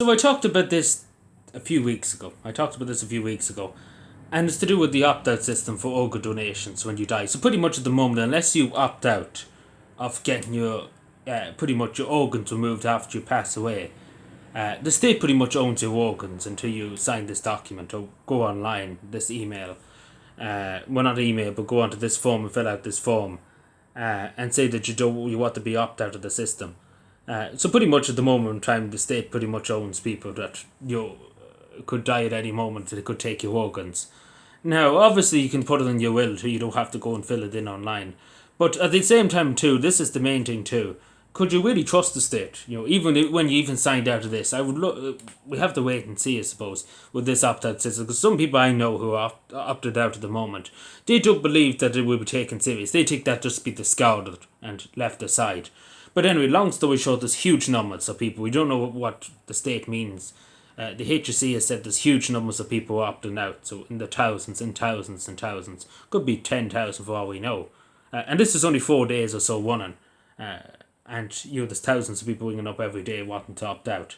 So I talked about this a few weeks ago. And it's to do with the opt-out system for organ donations when you die. So pretty much at the moment, unless you opt out of getting your pretty much your organs removed after you pass away, the state pretty much owns your organs until you sign this document or go online, this email. Well, not email, but go onto this form and fill out this form, and say that you want to be opt out of the system. So pretty much at the moment in time, the state pretty much owns people that could die at any moment. They could take your organs. Now, obviously, you can put it in your will too. You don't have to go and fill it in online. But at the same time too, this is the main thing too. Could you really trust the state? Even when you even signed out of this, I would look. We have to wait and see, I suppose, with this opt-out system. Because some people I know who are opted out at the moment, they don't believe that it will be taken serious. They think that just be discarded and left aside. But anyway, long story short, there's huge numbers of people. We don't know what the state means. The HSE has said there's huge numbers of people opting out, so in the thousands and thousands and thousands. Could be 10,000 for all we know. And this is only 4 days or so running. And there's thousands of people ringing up every day wanting to opt out.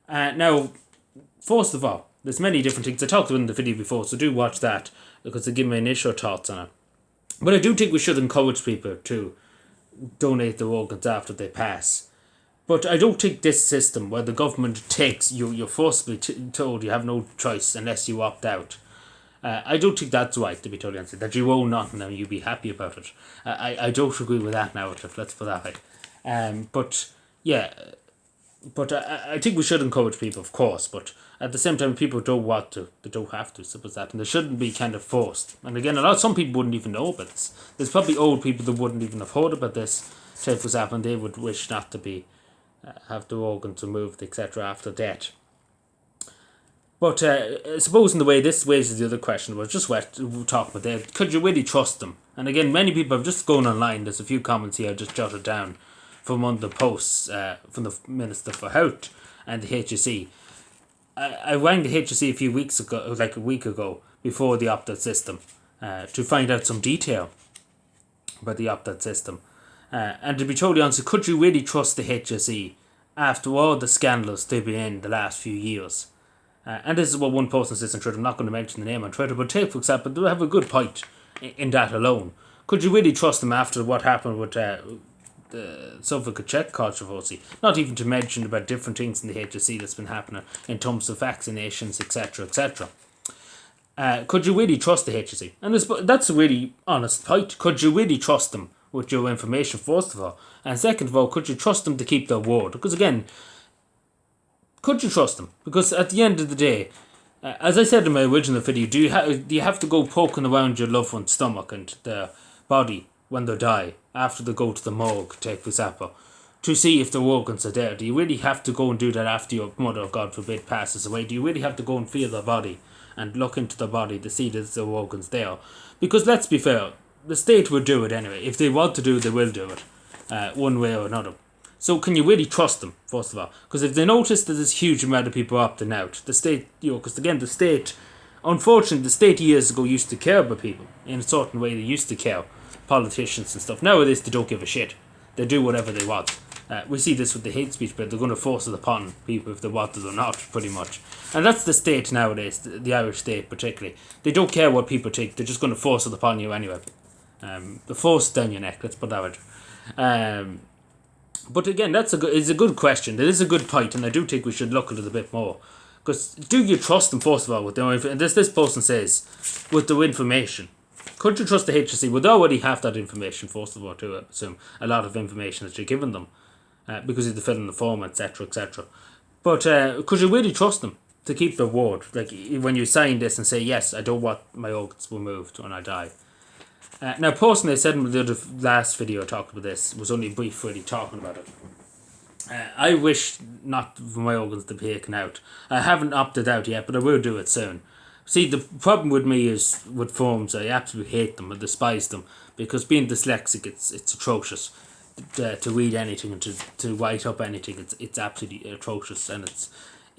Now, first of all, there's many different things. I talked about in the video before, so do watch that because I give my initial thoughts on it. But I do think we should encourage people to donate their organs after they pass. But I don't think this system where the government takes you're forcibly told you have no choice unless you opt out. I don't think that's right, to be totally honest. That you owe nothing and you be happy about it. I don't agree with that narrative, let's put that way. But yeah, but I think we should encourage people, of course. But at the same time, people don't want to, they don't have to, suppose that. And they shouldn't be kind of forced. And again, some people wouldn't even know about this. There's probably old people that wouldn't even have heard about this. Say, for example, they would wish not to be have the organs removed, etc. after death. But supposing the way this raises the other question was just what we talking about there. Could you really trust them? And again, many people have just gone online. There's a few comments here I just jotted down from one of the posts from the Minister for Health and the HSE. I rang the HSE a few weeks ago, like a week ago, before the opt-out system, to find out some detail about the opt-out system. And to be totally honest, could you really trust the HSE after all the scandals they've been in the last few years? And this is what one person says on Twitter. I'm not going to mention the name on Twitter, but take, for example, they have a good point in that alone. Could you really trust them after what happened with the Suffolk controversy? Not even to mention about different things in the HSE that's been happening in terms of vaccinations, etc., etc. Could you really trust the HSE? And that's a really honest point. Could you really trust them with your information, first of all? And second of all, could you trust them to keep their word? Because again, could you trust them? Because at the end of the day, as I said in my original video, do you have to go poking around your loved one's stomach and their body when they die, after they go to the morgue, take for example, to see if the organs are there? Do you really have to go and do that after your mother, God forbid, passes away? Do you really have to go and feel their body and look into the body to see that the organs there? Because let's be fair, the state will do it anyway. If they want to do it, they will do it, one way or another. So can you really trust them, first of all? Because if they notice that there's a huge amount of people opting out, the state, because again, the state, unfortunately, the state years ago used to care about people in a certain way. They used to care, politicians and stuff. Nowadays, they don't give a shit. They do whatever they want. We see this with the hate speech bill. They're going to force it upon people if they want it or not, pretty much. And that's the state nowadays, the Irish state particularly. They don't care what people think. They're just going to force it upon you anyway. The force down your neck, let's put that way. But again, it's a good question. It is a good point, and I do think we should look a little bit more. Because do you trust them, first of all, with their information? This person says, with their information. Could you trust the HSE? Would they already have that information, first of all, too, I assume? A lot of information that you're giving them. Because you have to fill in the form, etc., etc. But could you really trust them to keep their word? Like, when you sign this and say, yes, I don't want my organs removed when I die. Now, personally, I said in the last video I talked about this, was only brief really talking about it. I wish not for my organs to be taken out. I haven't opted out yet, but I will do it soon. See, the problem with me is with forms, I absolutely hate them, I despise them, because being dyslexic, it's atrocious. To read anything and to write up anything, it's absolutely atrocious, and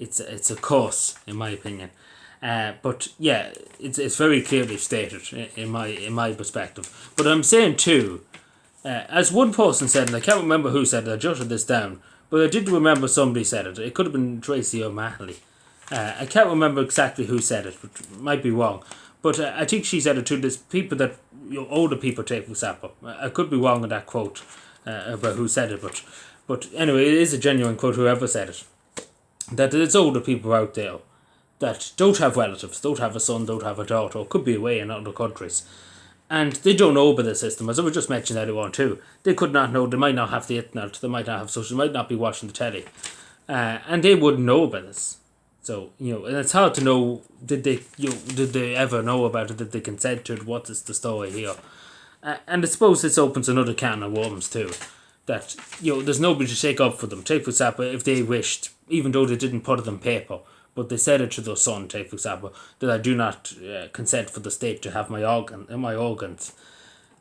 it's a curse, in my opinion. But yeah, it's very clearly stated in my perspective. But I'm saying too, as one person said, and I can't remember who said it, I jotted this down, But I did remember somebody said it. It could have been Tracy O'Malley. I can't remember exactly who said it, but might be wrong. But I think she said it too. There's people that older people take, for example. I could be wrong on that quote about who said it, but anyway, it is a genuine quote. Whoever said it, that there's older people out there that don't have relatives, don't have a son, don't have a daughter, or could be away in other countries, and they don't know about the system. As I was just mentioning earlier on too, they could not know. They might not have the internet. They might not have social. They might not be watching the telly, and they wouldn't know about this. So and it's hard to know. Did they ever know about it? Did they consent to it? What is the story here? And I suppose this opens another can of worms too. That there's nobody to take up for them. Take for example, if they wished, even though they didn't put it on paper, but they said it to their son. Take for example, that I do not consent for the state to have my organs.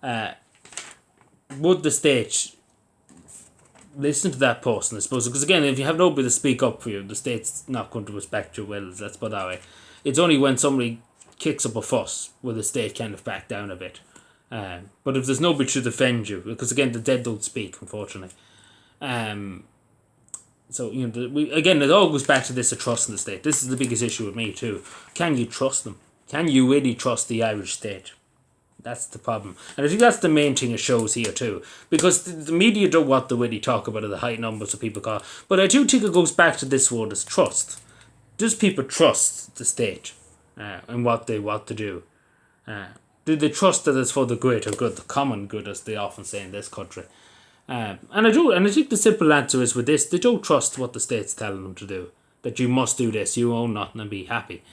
Would the state listen to that person, I suppose? Because again, if you have nobody to speak up for you, the state's not going to respect your will. Let's put it that way. It's only when somebody kicks up a fuss will the state kind of back down a bit. But if there's nobody to defend you, because again, the dead don't speak, unfortunately. So again, it all goes back to this of trust in the state. This is the biggest issue with me too. Can you trust them? Can you really trust the Irish state? That's the problem. And I think that's the main thing it shows here too. Because the media don't want to really talk about the high numbers of people call. But I do think it goes back to this word as trust. Does people trust the state and what they want to do? Do they trust that it's for the greater good, the common good, as they often say in this country? And I think the simple answer is with this, they don't trust what the state's telling them to do. That you must do this, you own nothing and be happy.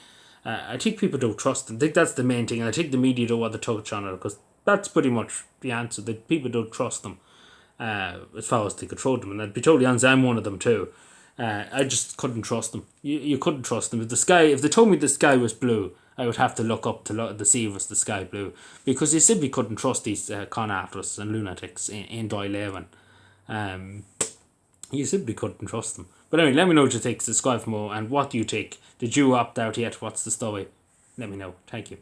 I think people don't trust them. I think that's the main thing, and I think the media don't want to touch on it because that's pretty much the answer. That people don't trust them as far as they control them, and I'd be totally honest, I'm one of them too. I just couldn't trust them. You couldn't trust them. If they told me the sky was blue, I would have to look up to see if it was the sky blue, because you simply couldn't trust these con artists and lunatics in Dáil Éireann. You simply couldn't trust them. But anyway, let me know what you think. Subscribe for more. And what do you think? Did you opt out yet? What's the story? Let me know. Thank you.